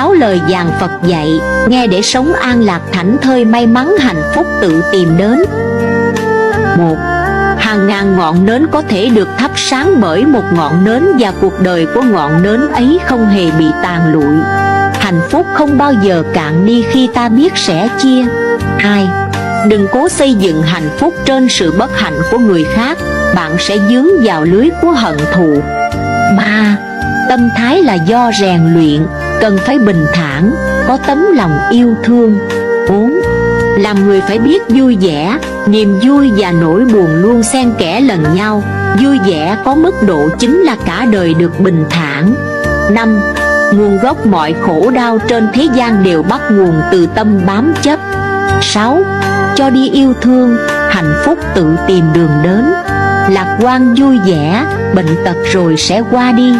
6 lời giảng Phật dạy, nghe để sống an lạc thảnh thơi, may mắn hạnh phúc tự tìm đến. 1. Hàng ngàn ngọn nến có thể được thắp sáng bởi một ngọn nến, và cuộc đời của ngọn nến ấy không hề bị tàn lụi. Hạnh phúc không bao giờ cạn đi khi ta biết sẻ chia. 2. Đừng cố xây dựng hạnh phúc trên sự bất hạnh của người khác, bạn sẽ dướng vào lưới của hận thù. 3. Tâm thái là do rèn luyện, cần phải bình thản, có tấm lòng yêu thương. 4. Làm người phải biết vui vẻ, niềm vui và nỗi buồn luôn xen kẽ lần nhau. Vui vẻ có mức độ chính là cả đời được bình thản. 5. Nguồn gốc mọi khổ đau trên thế gian đều bắt nguồn từ tâm bám chấp. 6. Cho đi yêu thương, hạnh phúc tự tìm đường đến. Lạc quan vui vẻ, bệnh tật rồi sẽ qua đi.